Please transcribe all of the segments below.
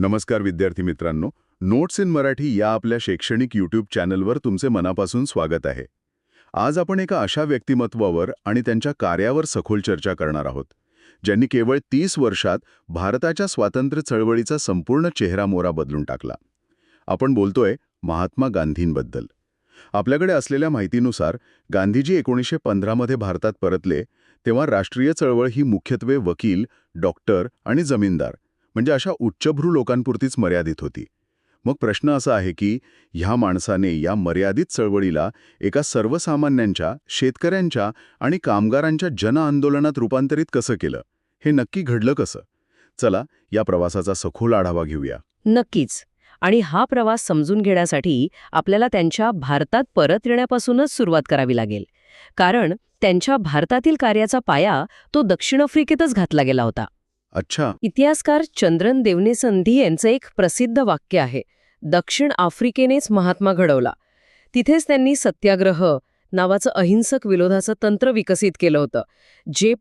नमस्कार विद्यार्थी मित्रांनो, नोट्स इन मराठी या आपल्या शैक्षणिक यूट्यूब चॅनलवर तुमचे मनापासून स्वागत आहे. आज आपण एका अशा व्यक्तिमत्वावर आणि त्यांच्या कार्यावर सखोल चर्चा करणार आहोत, ज्यांनी केवळ 30 वर्षात भारताच्या स्वातंत्र्य चळवळीचा संपूर्ण चेहरामोहरा बदलून टाकला. आपण बोलतोय महात्मा गांधींबद्दल. आपल्याकडे असलेल्या माहितीनुसार गांधीजी 1915 मध्ये भारतात परतले तेव्हा राष्ट्रीय चळवळ ही मुख्यत्वे वकील, डॉक्टर आणि जमीनदार म्हणजे अशा उच्चभ्रू लोकांपुरतीच मर्यादित होती. मग प्रश्न असा आहे की ह्या माणसाने या मर्यादित चळवळीला एका सर्वसामान्यांच्या, शेतकऱ्यांच्या आणि कामगारांच्या जनआंदोलनात रूपांतरित कसं केलं? हे नक्की घडलं कसं? चला या प्रवासाचा सखोल आढावा घेऊया. नक्कीच. आणि हा प्रवास समजून घेण्यासाठी आपल्याला त्यांच्या भारतात परत येण्यापासूनच सुरुवात करावी लागेल. कारण त्यांच्या भारतातील कार्याचा पाया तो दक्षिण आफ्रिकेतच घातला गेला होता. अच्छा. इतिहासकार चंद्रन देवनेसंधी यांचं एक प्रसिद्ध वाक्य आहे, दक्षिण आफ्रिकेनेच महात्मा घडवला. तिथेच त्यांनी सत्याग्रह नावाचं अहिंसक विरोधाचं तंत्र विकसित केलं होतं, जे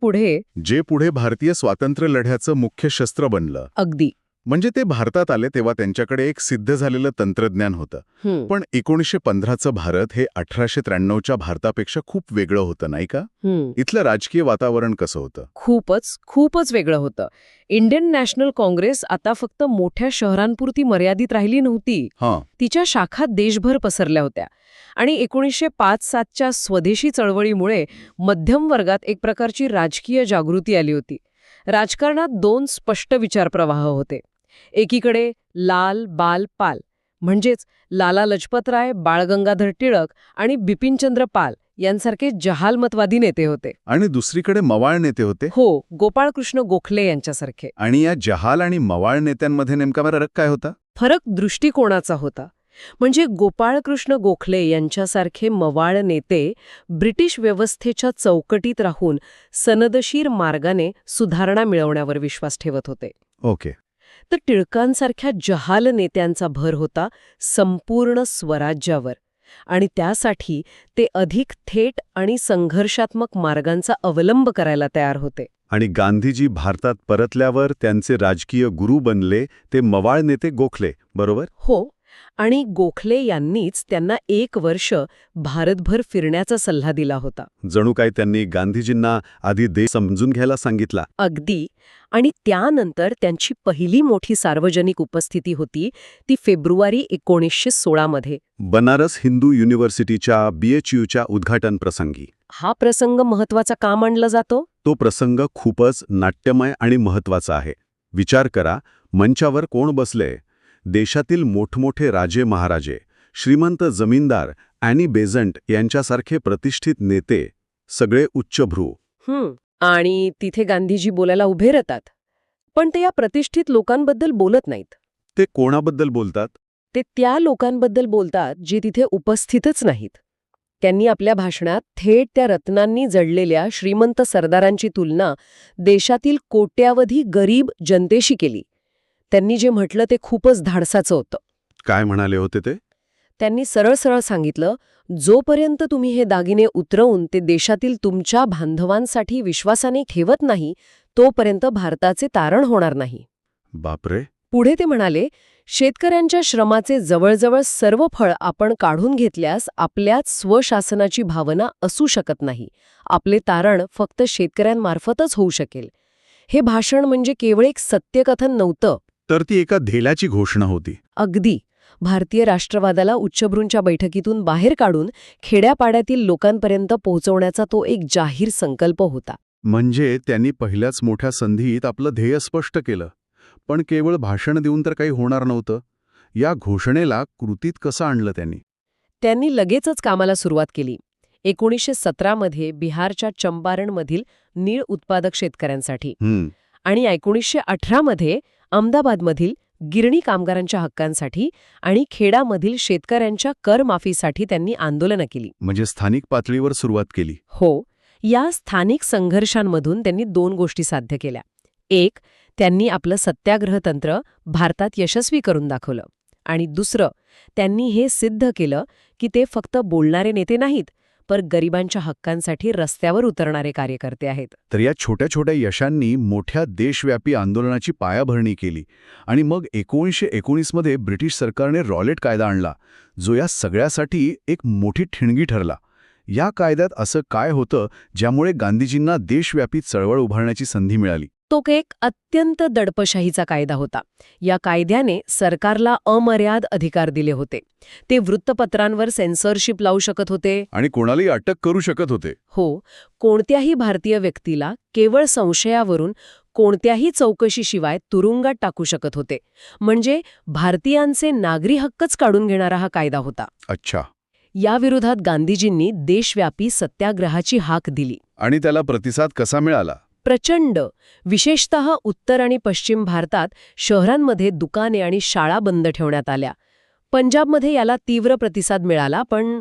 पुढे भारतीय स्वातंत्र्य लढ्याचं मुख्य शस्त्र बनलं. अगदी. म्हणजे ते भारतात आले तेव्हा त्यांच्याकडे एक सिद्ध झालेलं तंत्रज्ञान होतं. पण 1915चं भारत हे 1893च्या भारतापेक्षा खूप वेगळं होतं, नाही का? इथलं राजकीय वातावरण कसं होतं? खूपच वेगळं होतं. इंडियन नॅशनल काँग्रेस आता फक्त मोठ्या शहरांपुरती मर्यादित राहिली नव्हती. तिच्या शाखा देशभर पसरल्या होत्या. आणि 1905-07च्या स्वदेशी चळवळीमुळे मध्यम वर्गात एक प्रकारची राजकीय जागृती आली होती. राजकारणात दोन स्पष्ट विचारप्रवाह होते. एकीकडे लाल बाल पाल म्हणजेच लाला लजपतराय, बाळ गंगाधर टिळक आणि बिपिनचंद्र पाल यांसारखे जहालमतवादी नेते होते. आणि दुसरीकडे मवाळ नेते होते. हो, गोपाळकृष्ण गोखले यांच्यासारखे. आणि या जहाल आणि मवाळ नेत्यांमध्ये नेमका फरक काय होता? फरक दृष्टिकोनाचा होता. म्हणजे गोपाळकृष्ण गोखले यांच्यासारखे मवाळ नेते ब्रिटिश व्यवस्थेच्या चौकटीत राहून सनदशीर मार्गाने सुधारणा मिळवण्यावर विश्वास ठेवत होते. ओके. तर टिळकांसारख्या जहाल नेत्यांचा भर होता संपूर्ण स्वराज्यावर. आणि त्यासाठी ते अधिक थेट आणि संघर्षात्मक मार्गांचा अवलंब करायला तयार होते. आणि गांधीजी भारतात परतल्यावर त्यांचे राजकीय गुरु बनले ते मवाळ नेते गोखले, बरोबर? हो. आणि गोखले यांनीच त्यांना 1 वर्ष भारतभर फिरण्याचा सल्ला दिला होता. जणू काय त्यांनी गांधीजींना आधी देश समजून घ्यायला सांगितला. अगदी. आणि त्यानंतर त्यांची पहिली मोठी सार्वजनिक उपस्थिती होती ती फेब्रुवारी 1916 मध्ये बनारस हिंदू युनिव्हर्सिटीच्या BHUच्या उद्घाटन प्रसंगी. हा प्रसंग महत्वाचा का मानला जातो? तो प्रसंग खूपच नाट्यमय आणि महत्वाचा आहे. विचार करा, मंचावर कोण बसले? देशातील मोठमोठे राजे महाराजे, श्रीमंत जमीनदार, ॲनी बेझंट यांच्यासारखे प्रतिष्ठित नेते, सगळे उच्चभ्रू. आणि तिथे गांधीजी बोलायला उभे राहतात. पण ते या प्रतिष्ठित लोकांबद्दल बोलत नाहीत. ते कोणाबद्दल बोलतात? ते त्या लोकांबद्दल बोलतात जे तिथे उपस्थितच नाहीत. त्यांनी आपल्या भाषणात थेट त्या रत्नांनी जडलेल्या श्रीमंत सरदारांची तुलना देशातील कोट्यावधी गरीब जनतेशी केली. त्यांनी जे म्हटलं ते खूपच धाडसाचं होतं. काय म्हणाले होते ते? त्यांनी सरळ सांगितलं, जोपर्यंत तुम्ही हे दागिने उतरवून ते देशातील तुमच्या बांधवांसाठी विश्वासाने ठेवत नाही, तोपर्यंत भारताचे तारण होणार नाही. बापरे. पुढे ते म्हणाले, शेतकऱ्यांच्या श्रमाचे जवळजवळ सर्व फळ आपण काढून घेतल्यास आपल्यात स्वशासनाची भावना असू शकत नाही. आपले तारण फक्त शेतकऱ्यांमार्फतच होऊ शकेल. हे भाषण म्हणजे केवळ एक सत्यकथन नव्हतं, तर ती एका धेल्याची घोषणा होती. अगदी. भारतीय राष्ट्रवादाला उच्चभ्रूंच्या बैठकीतून बाहेर काढून खेड्यापाड्यातील लोकांपर्यंत पोहोचवण्याचा तो एक जाहीर संकल्प होता. म्हणजे त्यांनी पहिल्याच मोठ्या संधीत आपलं ध्येय स्पष्ट केलं. पण केवळ भाषण देऊन तर काही होणार नव्हतं. या घोषणेला कृतीत कसं आणलं त्यांनी? त्यांनी लगेचच कामाला सुरुवात केली. 1917 मध्ये बिहारच्या चंपारणमधील नीळ उत्पादक शेतकऱ्यांसाठी आणि 1918 मध्ये अहमदाबादमधील गिरणी कामगारांच्या हक्कांसाठी आणि खेडामधील शेतकऱ्यांच्या करमाफीसाठी त्यांनी आंदोलनं केली. म्हणजे स्थानिक पातळीवर सुरुवात केली. हो. या स्थानिक संघर्षांमधून त्यांनी 2 गोष्टी साध्य केल्या. एक, त्यांनी आपलं सत्याग्रह तंत्र भारतात यशस्वी करून दाखवलं. आणि दुसरं, त्यांनी हे सिद्ध केलं की ते फक्त बोलणारे नेते नाहीत, प्रॉपर गरिबांच्या हक्कांसाठी रस्त्यावर उतरणारे कार्यकर्ते आहेत. तर या छोट्या छोट्या यशांनी मोठ्या देशव्यापी आंदोलनाची पायाभरणी केली आणि मग 1919 मध्ये ब्रिटिश सरकारने रॉलेट कायदा आणला, जो या सगळ्यासाठी एक मोठी ठिणगी ठरला. या कायद्यात असं काय होतं ज्यामुळे गांधीजींना देशव्यापी चळवळ उभारण्याची संधी मिळाली? तो एक अत्यंत दडपशाहीचा कायदा होता. या कायद्याने सरकारला अमर्याद अधिकार दिले होते. ते वृत्तपत्रांवर सेन्सॉरशिप लावू शकत होते. आणि कोणालाही अटक करू शकत होते. हो, कोणत्याही भारतीय व्यक्तीला केवळ संशयावरून कोणत्याही चौकशीशिवाय तुरुंगात टाकू शकत होते. म्हणजे भारतीयांचे नागरी हक्कच काढून घेणारा हा कायदा होता. अच्छा. याविरोधात गांधीजींनी देशव्यापी सत्याग्रहाची हाक दिली. आणि त्याला प्रतिसाद कसा मिळाला? प्रचंड. विशेषतः उत्तर आणि पश्चिम भारतात शहरांमध्ये दुकाने आणि शाळा बंद ठेवण्यात आल्या. पंजाबमध्ये याला तीव्र प्रतिसाद मिळाला, पण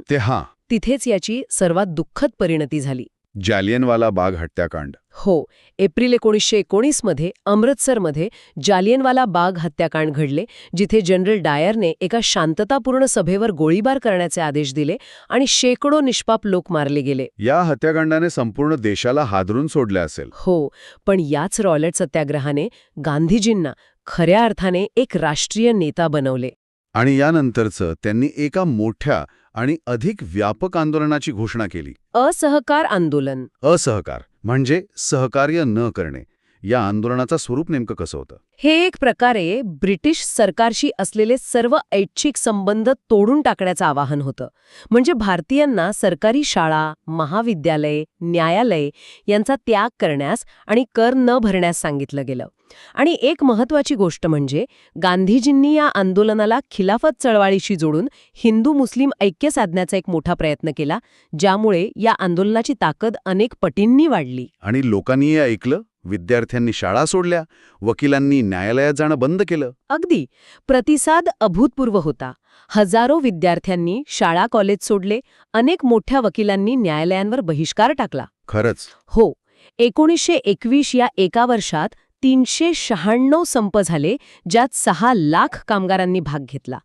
तिथेच याची सर्वात दुःखद परिणती झाली. जालियनवाला बाग हत्याकांड. हो, एप्रिल 1919 मध्ये अमृतसरमध्ये जालियनवाला बाग हत्याकांड घडले, जिथे जनरल डायरने एका शांततापूर्ण सभेवर गोळीबार करण्याचे आदेश दिले आणि शेकडो निष्पाप लोक मारले गेले. या हत्याकांडाने संपूर्ण देशाला हादरून सोडले असेल. हो, पण याच रॉलेट सत्याग्रहाने गांधीजींना खऱ्या अर्थाने एक राष्ट्रीय नेता बनवले. आणि यानंतरचं त्यांनी एका मोठ्या आणि अधिक व्यापक आंदोलनाची घोषणा केली. असहकार आंदोलन. असहकार म्हणजे सहकार्य न करणे. या आंदोलनाचं स्वरूप नेमकं कसं होतं? हे एक प्रकारे ब्रिटिश सरकारशी असलेले सर्व ऐच्छिक संबंध तोडून टाकण्याचं आवाहन होतं. म्हणजे भारतीयांना सरकारी शाळा, महाविद्यालय, न्यायालय यांचा त्याग करण्यास आणि कर न भरण्यास सांगितलं गेलं. आणि एक महत्त्वाची गोष्ट म्हणजे गांधीजींनी या आंदोलनाला खिलाफत चळवळीशी जोडून हिंदू मुस्लिम ऐक्य साधण्याचा एक मोठा प्रयत्न केला, ज्यामुळे या आंदोलनाची ताकद अनेक पटींनी वाढली. आणि लोकांनी हे ऐकलं. विद्यार्थ्यांनी शाळा सोडल्या, वकिलांनी न्यायालयात जाणं बंद केलं. अगदी. प्रतिसाद अभूतपूर्व होता. हजारो विद्यार्थ्यांनी शाळा कॉलेज सोडले. अनेक मोठ्या वकिलांनी न्यायालयांवर बहिष्कार टाकला. खरंच? हो. 1921 या एका वर्षात 396 संप झाले, ज्यात 6 लाख कामगारांनी भाग घेतला.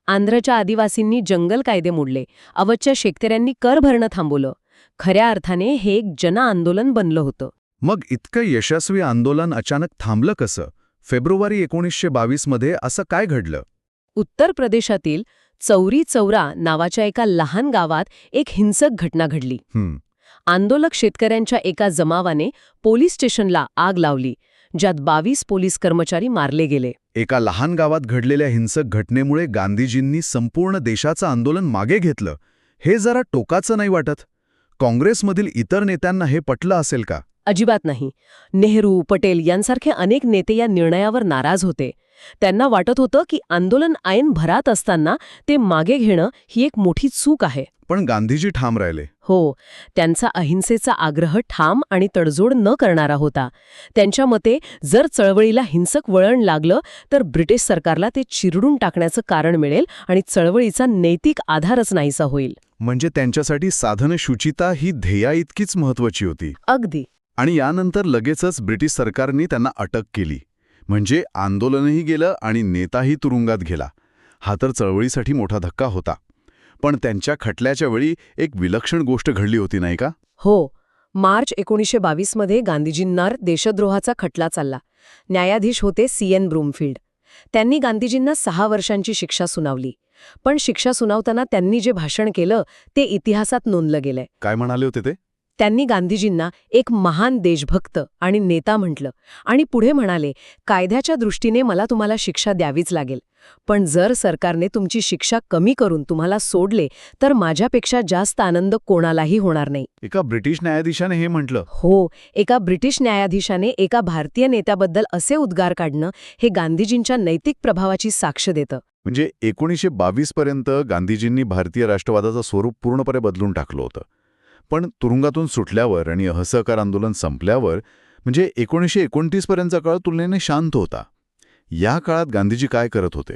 आंध्रच्या आदिवासींनी जंगल कायदे मोडले. अवधच्या शेतकऱ्यांनी कर भरणं थांबवलं. खऱ्या अर्थाने हे एक जनआंदोलन बनलं होतं. मग इतकं यशस्वी आंदोलन अचानक थांबलं कसं? फेब्रुवारी 1922 मध्ये असं काय घडलं? उत्तर प्रदेशातील चौरी चौरा नावाच्या एका लहान गावात एक हिंसक घटना घडली. आंदोलक शेतकऱ्यांच्या एका जमावाने पोलीस स्टेशनला आग लावली, ज्यात 22 पोलीस कर्मचारी मारले गेले. एका लहान गावात घडलेल्या हिंसक घटनेमुळे गांधीजींनी संपूर्ण देशाचं आंदोलन मागे घेतलं. हे जरा टोकाचं नाही वाटत? काँग्रेसमधील इतर नेत्यांना हे पटलं असेल का? अजिबात नाही. नेहरू, पटेल यांसारखे अनेक नेते या निर्णयावर नाराज होते. त्यांना वाटत होतं की आंदोलन ऐन भरात असताना ते मागे घेणं ही एक मोठी चूक आहे. पण गांधीजी ठाम राहिले. हो, त्यांचा अहिंसेचा आग्रह ठाम आणि तडजोड न करणारा होता. त्यांच्या मते जर चळवळीला हिंसक वळण लागलं तर ब्रिटिश सरकारला ते चिरडून टाकण्याचं कारण मिळेल आणि चळवळीचा नैतिक आधारच नाहीसा होईल. म्हणजे त्यांच्यासाठी साधन शुचिता ही ध्येया इतकीच महत्वाची होती. अगदी. आणि यानंतर लगेचच ब्रिटिश सरकारने त्यांना अटक केली. म्हणजे आंदोलनही गेलं आणि नेताही तुरुंगात गेला. हा तर चळवळीसाठी मोठा धक्का होता. पण त्यांच्या खटल्याच्या वेळी एक विलक्षण गोष्ट घडली होती, नाही का? हो. मार्च 1922 मध्ये गांधीजींवर देशद्रोहाचा खटला चालला. न्यायाधीश होते CN ब्रूमफिल्ड. त्यांनी गांधीजींना 6 वर्षांची शिक्षा सुनावली. पण शिक्षा सुनावताना त्यांनी जे भाषण केलं ते इतिहासात नोंदलं गेलंय. काय म्हणाले होते ते? त्यांनी गांधीजींना एक महान देशभक्त आणि नेता म्हटलं आणि पुढे म्हणाले, कायद्याच्या दृष्टीने मला तुम्हाला शिक्षा द्यावीच लागेल. पण जर सरकारने तुमची शिक्षा कमी करून तुम्हाला सोडले तर माझ्यापेक्षा जास्त आनंद कोणालाही होणार नाही. एका ब्रिटिश न्यायाधीशाने हे म्हटलं? हो. एका ब्रिटिश न्यायाधीशाने एका भारतीय नेत्याबद्दल असे उद्गार काढणं हे गांधीजींच्या नैतिक प्रभावाची साक्ष देतं. म्हणजे 1922 पर्यंत गांधीजींनी भारतीय राष्ट्रवादाचं स्वरूप पूर्णपणे बदलून टाकलं होतं. पण तुरुंगातून सुटल्यावर आणि असहकार आंदोलन संपल्यावर म्हणजे 1929 पर्यंतचा काळ तुलनेने शांत होता. या काळात गांधीजी काय करत होते?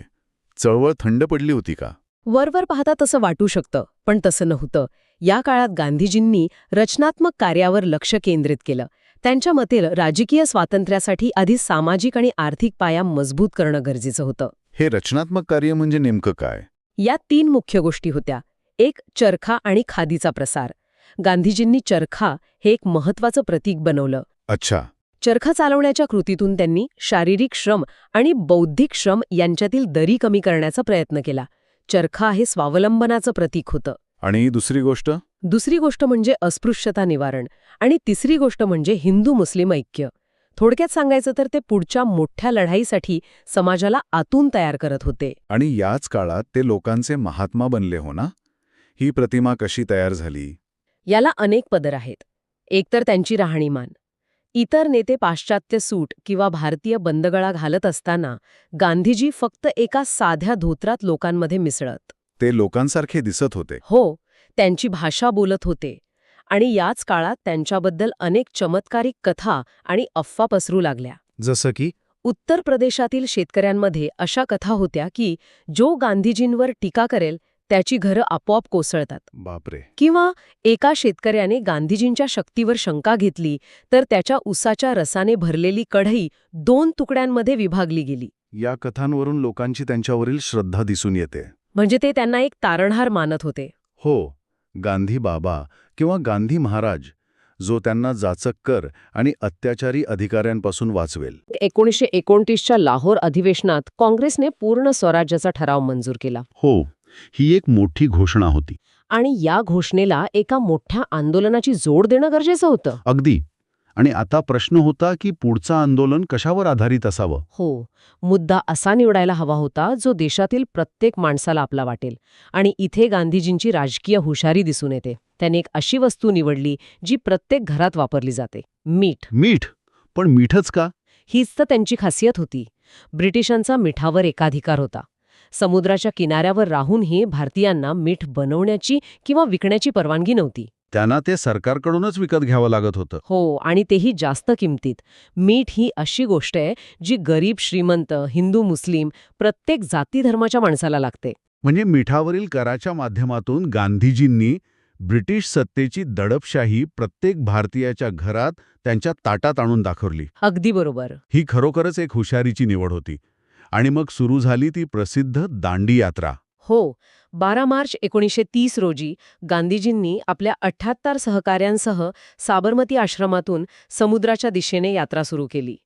चळवळ थंड पडली होती का? वरवर पाहता तसं वाटू शकतं, पण तसं नव्हतं. या काळात गांधीजींनी रचनात्मक कार्यावर लक्ष केंद्रित केलं. त्यांच्या मते राजकीय स्वातंत्र्यासाठी आधी सामाजिक आणि आर्थिक पाया मजबूत करणं गरजेचं होतं. हे रचनात्मक कार्य म्हणजे नेमकं काय? या 3 मुख्य गोष्टी होत्या. एक, चरखा आणि खादीचा प्रसार. गांधीजींनी चरखा हे एक महत्वाचं प्रतीक बनवलं. अच्छा. चरखा चालवण्याच्या कृतीतून त्यांनी शारीरिक श्रम आणि बौद्धिक श्रम यांच्यातील दरी कमी करण्याचा प्रयत्न केला. चरखा हे स्वावलंबनाचं प्रतीक होतं. आणि दुसरी गोष्ट म्हणजे अस्पृश्यता निवारण. आणि तिसरी गोष्ट म्हणजे हिंदू मुस्लिम ऐक्य. थोडक्यात सांगायचं तर ते पुढच्या मोठ्या लढाईसाठी समाजाला आतून तयार करत होते. आणि याच काळात ते लोकांचे महात्मा बनले हो ना? ही प्रतिमा कशी तयार झाली? याला अनेक पदर आहेत. एकतर त्यांची राहणीमान. इतर नेते पाश्चात्य सूट किंवा भारतीय बंदगळा घालत असताना गांधीजी फक्त एका साध्या धोत्रात लोकांमध्ये मिसळत. ते लोकांसारखे दिसत होते. हो, त्यांची भाषा बोलत होते. आणि याच काळात त्यांच्याबद्दल अनेक चमत्कारिक कथा आणि अफवा पसरू लागल्या. जसं की उत्तर प्रदेशातील शेतकऱ्यांमध्ये अशा कथा होत्या की जो गांधीजींवर टीका करेल त्याची घरं आपोआप कोसळतात. बापरे. किंवा एका शेतकऱ्याने गांधीजींच्या शक्तीवर शंका घेतली तर त्याच्या उसाच्या रसाने भरलेली कढई 2 तुकड्यांमध्ये विभागली गेली. या कथांवरून लोकांची त्यांच्यावरील श्रद्धा दिसून येते. म्हणजे ते त्यांना एक तारणहार मानत होते. हो, गांधी बाबा किंवा गांधी महाराज, जो त्यांना जाचक्कर आणि अत्याचारी अधिकाऱ्यांपासून वाचवेल. 1929च्या लाहोर अधिवेशनात काँग्रेसने पूर्ण स्वराज्याचा ठराव मंजूर केला. हो, ही एक मोठी घोषणा होती. आणि या घोषणेला एका मोठ्या आंदोलनाची जोड देणं गरजेचं होतं. अगदी. आणि आता प्रश्न होता की पुढचं आंदोलन कशावर आधारित असावं? हो, मुद्दा असा निवडायला हवा होता जो देशातील प्रत्येक माणसाला आपला वाटेल. आणि इथे गांधीजींची राजकीय हुशारी दिसून येते. त्याने एक अशी वस्तू निवडली जी प्रत्येक घरात वापरली जाते: मीठ. मीठ? पण मीठच का? हीच तर त्यांची खासियत होती. ब्रिटिशांचा मिठावर एकाधिकार होता. समुद्राच्या किनाऱ्यावर राहूनही भारतीयांना मीठ बनवण्याची किंवा विकण्याची परवानगी नव्हती. त्यांना ते सरकारकडूनच विकत घ्यावं लागत होतं. हो, आणि तेही जास्त किमतीत. मीठ ही अशी गोष्ट आहे जी गरीब श्रीमंत, हिंदू मुस्लिम प्रत्येक जाती धर्माच्या माणसाला लागते. म्हणजे मिठावरील कराच्या माध्यमातून गांधीजींनी ब्रिटिश सत्तेची दडपशाही प्रत्येक भारतीयाच्या घरात त्यांच्या ताटात आणून दाखवली. अगदी बरोबर. ही खरोखरच एक हुशारीची निवड होती. आणि मग सुरू झाली ती प्रसिद्ध दांडी यात्रा. हो, 12 मार्च 1930 रोजी गांधीजींनी आपल्या 78 सहकाऱ्यांसह साबरमती आश्रमातून समुद्राच्या दिशेने यात्रा सुरू केली.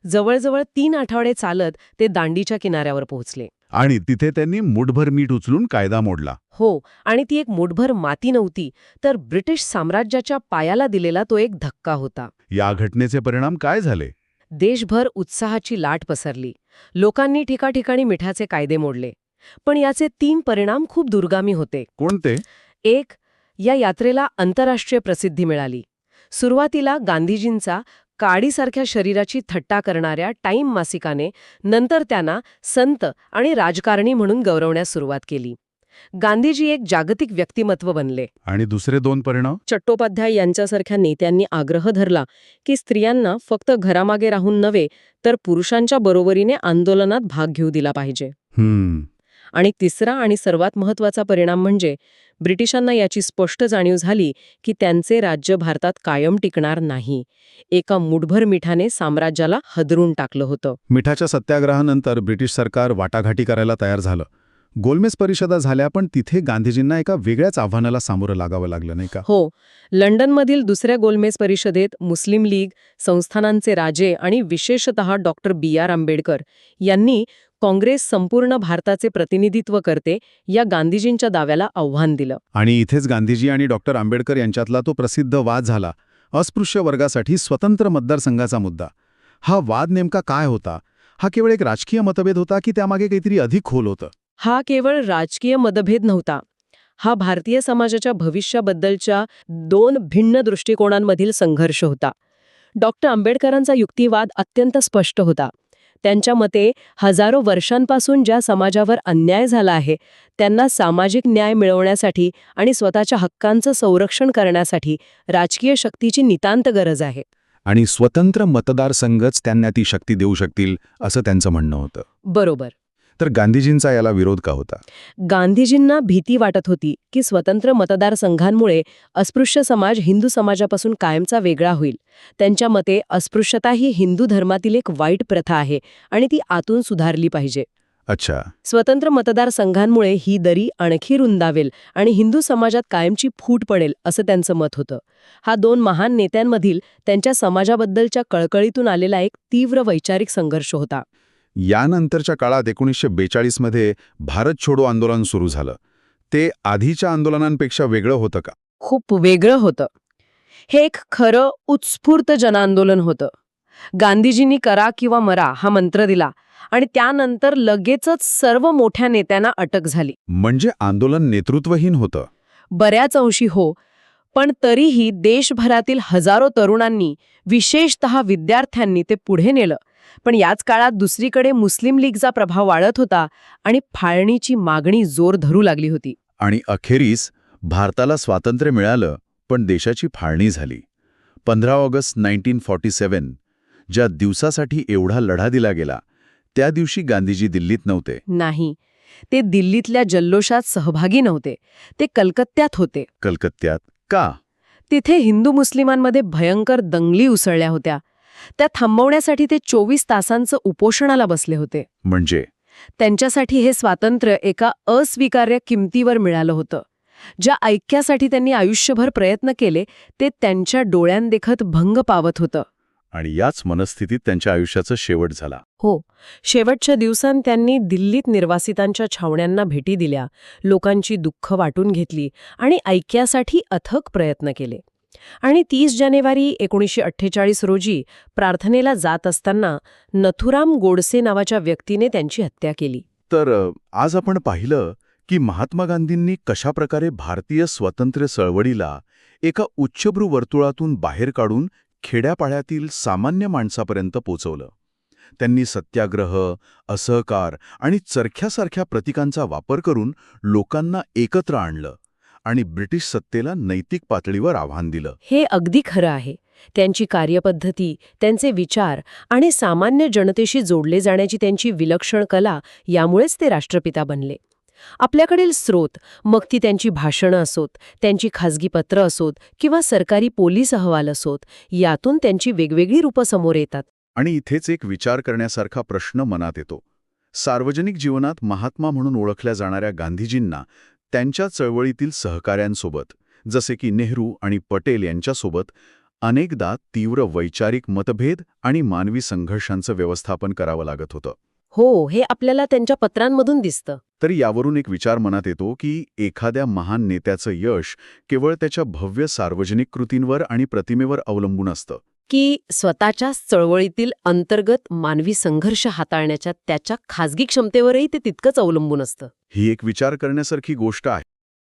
जवळजवळ 3 आठवडे चालत ते दांडीच्या किनाऱ्यावर पोहोचले. आणि तिथे त्यांनी मुठभर मीठ उचलून कायदा मोडला. हो, आणि ती एक मुठभर माती नव्हती, तर ब्रिटिश साम्राज्याच्या पायाला दिलेला तो एक धक्का होता. या घटनेचे परिणाम काय झाले? देशभर उत्साहाची लाट पसरली. लोकांनी ठिकाठिकाणी मिठाचे कायदे मोडले. पण याचे 3 परिणाम खूप दुर्गामी होते. कोणते? 1. या यात्रेला आंतरराष्ट्रीय प्रसिद्धी मिळाली. सुरुवातीला गांधीजींचा काडीसारख्या शरीराची थट्टा करणाऱ्या टाईम मासिकाने नंतर त्यांना संत आणि राजकारणी म्हणून गौरवण्यास सुरुवात केली. गांधीजी एक जागतिक व्यक्तिमत्व बनले. आणि दुसरे 2 परिणाम? चट्टोपाध्याय यांच्यासारख्या नेत्यांनी आग्रह धरला की स्त्रियांना फक्त घरामागे राहून नव्हे तर पुरुषांच्या बरोबरीने आंदोलनात भाग घेऊ दिला पाहिजे. आणि तिसरा आणि सर्वात महत्त्वाचा परिणाम म्हणजे ब्रिटिशांना याची स्पष्ट जाणीव झाली की त्यांचे राज्य भारतात कायम टिकणार नाही. एका मुठभर मिठाने साम्राज्याला हदरून टाकलं होतं. मिठाच्या सत्याग्रहानंतर ब्रिटिश सरकार वाटाघाटी करायला तयार झालं. गोलमेज परिषदा झाल्या, पण तिथे गांधीजींना एका वेगळ्याच आव्हानाला सामोरं लागावं लागलं, नाही का? हो, लंडनमधील दुसऱ्या गोलमेज परिषदेत मुस्लिम लीग, संस्थानांचे राजे आणि विशेषतः डॉक्टर B.R. आंबेडकर यांनी काँग्रेस संपूर्ण भारताचे प्रतिनिधित्व करते या गांधीजींच्या दाव्याला आव्हान दिलं. आणि इथेच गांधीजी आणि डॉक्टर आंबेडकर यांच्यातला तो प्रसिद्ध वाद झाला, अस्पृश्य वर्गासाठी स्वतंत्र मतदारसंघाचा मुद्दा. हा वाद नेमका काय होता? हा केवळ एक राजकीय मतभेद होता की त्यामागे काहीतरी अधिक खोल होतं? हा केवळ राजकीय मतभेद नव्हता. हा भारतीय समाजाच्या भविष्याबद्दलच्या 2 भिन्न दृष्टिकोनांमधील संघर्ष होता. डॉक्टर आंबेडकरांचा युक्तिवाद अत्यंत स्पष्ट होता. त्यांच्या मते हजारो वर्षांपासून ज्या समाजावर अन्याय झाला आहे त्यांना सामाजिक न्याय मिळवण्यासाठी आणि स्वतःच्या हक्कांचं संरक्षण करण्यासाठी राजकीय शक्तीची नितांत गरज आहे. आणि स्वतंत्र मतदारसंघच त्यांना ती शक्ती देऊ शकतील, असं त्यांचं म्हणणं होतं. बरोबर. तर गांधीजींचा याला विरोध का होता? गांधीजींना भीती वाटत होती की स्वतंत्र मतदारसंघांमुळे अस्पृश्य समाज हिंदू समाजापासून कायमचा वेगळा होईल. त्यांच्या मते अस्पृश्यता ही हिंदू धर्मातील एक वाईट प्रथा आहे आणि ती आतून सुधारली पाहिजे. अच्छा. स्वतंत्र मतदारसंघांमुळे ही दरी आणखी रुंदावेल आणि हिंदू समाजात कायमची फूट पडेल असं त्यांचं मत होतं. हा दोन महान नेत्यांमधील त्यांच्या समाजाबद्दलच्या कळकळीतून आलेला एक तीव्र वैचारिक संघर्ष होता. यानंतरच्या काळात 1942 मध्ये भारत छोडो आंदोलन सुरू झालं. ते आधीच्या आंदोलनांपेक्षा वेगळं होतं का? खूप वेगळं होतं. हे एक खरं उत्स्फूर्त जनआंदोलन होतं. गांधीजींनी करा किंवा मरा हा मंत्र दिला आणि त्यानंतर लगेचच सर्व मोठ्या नेत्यांना अटक झाली. म्हणजे आंदोलन नेतृत्वहीन होतं. बऱ्याच अंशी हो, पण तरीही देशभरातील हजारो तरुणांनी, विशेषतः विद्यार्थ्यांनी ते पुढे नेलं. पण याच काळात दुसरीकडे मुस्लिम लीगचा प्रभाव वाढत होता आणि फाळणीची मागणी जोर धरू लागली होती. आणि अखेरीस भारताला स्वातंत्र्य मिळालं, पण देशाची फाळणी झाली. 15 ऑगस्ट 1947 ज्या दिवसासाठी एवढा लढा दिला गेला, त्या दिवशी गांधीजी दिल्लीत नव्हते. नाही, ते दिल्लीतल्या जल्लोषात सहभागी नव्हते. ते कलकत्त्यात होते. कलकत्त्यात का? तिथे हिंदू मुस्लिमांमध्ये भयंकर दंगली उसळल्या होत्या. त्या थांबवण्यासाठी ते 24 तासांचं उपोषणाला बसले होते. म्हणजे त्यांच्यासाठी हे स्वातंत्र्य एका अस्वीकार्य किमतीवर मिळालं होतं. ज्या ऐक्यासाठी त्यांनी आयुष्यभर प्रयत्न केले ते त्यांच्या डोळ्यांदेखत भंग पावत होतं. आणि याच मनस्थितीत त्यांच्या आयुष्याचा शेवट झाला. हो, शेवटच्या दिवसांत त्यांनी दिल्लीत निर्वासितांच्या छावण्यांना भेटी दिल्या, लोकांची दुःख वाटून घेतली आणि ऐक्यासाठी अथक प्रयत्न केले. आणि 30 जानेवारी 1948 रोजी प्रार्थनेला जात असताना नथुराम गोडसे नावाच्या व्यक्तीने त्यांची हत्या केली. तर आज आपण पाहिलं की महात्मा गांधींनी कशाप्रकारे भारतीय स्वातंत्र्य चळवळीला एका उच्चभ्रू वर्तुळातून बाहेर काढून खेड्यापाड्यातील सामान्य माणसापर्यंत पोचवलं. त्यांनी सत्याग्रह, असहकार आणि चरख्यासारख्या प्रतीकांचा वापर करून लोकांना एकत्र आणलं आणि ब्रिटिश सत्तेला नैतिक पातळीवर आव्हान दिलं. हे अगदी खरं आहे. त्यांची कार्यपद्धती, त्यांचे विचार आणि सामान्य जनतेशी जोडले जाण्याची त्यांची विलक्षण कला यामुळेच ते राष्ट्रपिता बनले. आपल्याकडील स्रोत, मग ती त्यांची भाषणं असोत, त्यांची खाजगी पत्र असोत किंवा सरकारी पोलीस अहवाल असोत, यातून त्यांची वेगवेगळी रूपं समोर येतात. आणि इथेच एक विचार करण्यासारखा प्रश्न मनात येतो. सार्वजनिक जीवनात महात्मा म्हणून ओळखल्या जाणाऱ्या गांधीजींना त्यांच्या चळवळीतील सहकाऱ्यांसोबत, जसे की नेहरू आणि पटेल यांच्यासोबत, अनेकदा तीव्र वैचारिक मतभेद आणि मानवी संघर्षांचं व्यवस्थापन करावं लागत होतं. हो, हे आपल्याला त्यांच्या पत्रांमधून दिसतं. तरी यावरून एक विचार मनात येतो की एखाद्या महान नेत्याचं यश केवळ त्याच्या भव्य सार्वजनिक कृतींवर आणि प्रतिमेवर अवलंबून असतं, की स्वतःच्याच चळवळीतील अंतर्गत मानवी संघर्ष हाताळण्याच्या त्याच्या खाजगी क्षमतेवरही ते तितकंच अवलंबून असतं. ही एक विचार करण्यासारखी गोष्ट आहे.